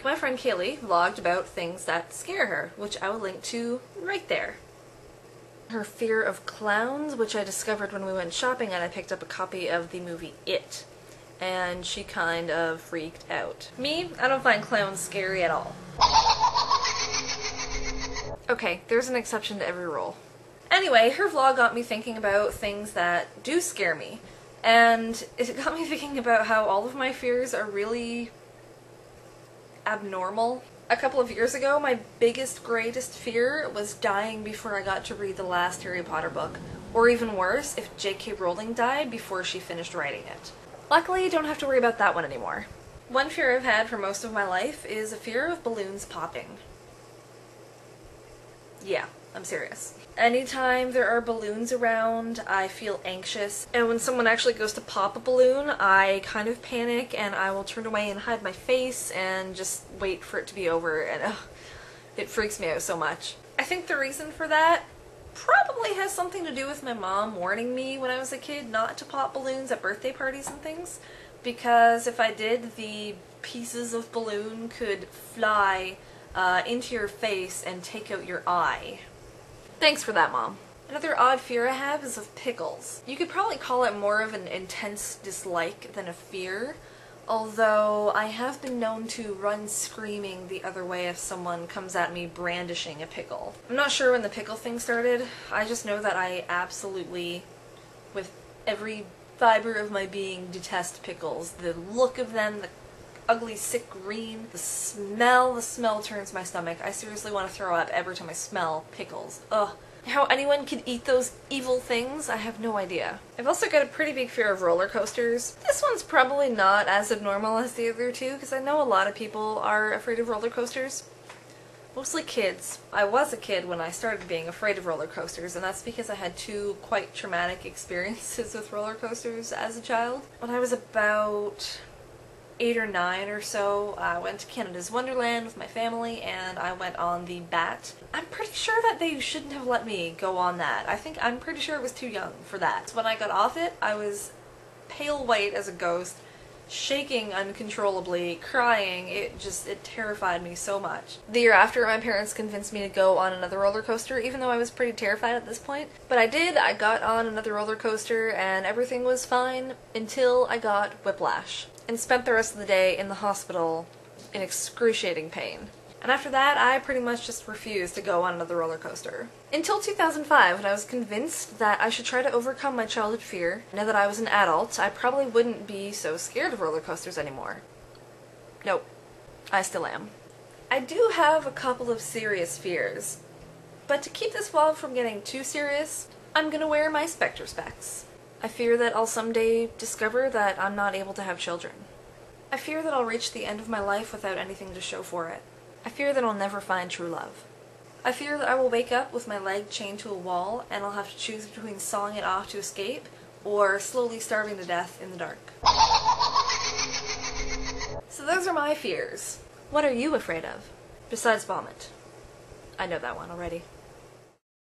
My friend Kaylee vlogged about things that scare her, which I will link to right there. Her fear of clowns, which I discovered when we went shopping and I picked up a copy of the movie It, and she kind of freaked out. Me, I don't find clowns scary at all. Okay, there's an exception to every rule. Anyway, her vlog got me thinking about things that do scare me, and it got me thinking about how all of my fears are really abnormal. A couple of years ago, my biggest, greatest fear was dying before I got to read the last Harry Potter book, or even worse, if J.K. Rowling died before she finished writing it. Luckily, I don't have to worry about that one anymore. One fear I've had for most of my life is a fear of balloons popping. Yeah, I'm serious. Anytime there are balloons around, I feel anxious, and when someone actually goes to pop a balloon, I kind of panic and I will turn away and hide my face and just wait for it to be over, and it freaks me out so much. I think the reason for that probably has something to do with my mom warning me when I was a kid not to pop balloons at birthday parties and things, because if I did, the pieces of balloon could fly into your face and take out your eye. Thanks for that, Mom. Another odd fear I have is of pickles. You could probably call it more of an intense dislike than a fear, although I have been known to run screaming the other way if someone comes at me brandishing a pickle. I'm not sure when the pickle thing started. I just know that I absolutely, with every fiber of my being, detest pickles. The look of them, the ugly, sick green, the smell turns my stomach. I seriously want to throw up every time I smell pickles. Ugh. How anyone can eat those evil things, I have no idea. I've also got a pretty big fear of roller coasters. This one's probably not as abnormal as the other two, because I know a lot of people are afraid of roller coasters. Mostly kids. I was a kid when I started being afraid of roller coasters, and that's because I had two quite traumatic experiences with roller coasters as a child. When I was about 8 or 9 or so, I went to Canada's Wonderland with my family and I went on the Bat. I'm pretty sure that they shouldn't have let me go on that. I'm pretty sure it was too young for that. When I got off it, I was pale white as a ghost, shaking uncontrollably, crying. It terrified me so much. The year after, my parents convinced me to go on another roller coaster, even though I was pretty terrified at this point. But I did. I got on another roller coaster and everything was fine until I got whiplash and spent the rest of the day in the hospital in excruciating pain. And after that, I pretty much just refused to go on another roller coaster. Until 2005, when I was convinced that I should try to overcome my childhood fear. Now that I was an adult, I probably wouldn't be so scared of roller coasters anymore. Nope. I still am. I do have a couple of serious fears, but to keep this vlog from getting too serious, I'm gonna wear my Spectre specs. I fear that I'll someday discover that I'm not able to have children. I fear that I'll reach the end of my life without anything to show for it. I fear that I'll never find true love. I fear that I will wake up with my leg chained to a wall and I'll have to choose between sawing it off to escape or slowly starving to death in the dark. So those are my fears. What are you afraid of? Besides vomit. I know that one already.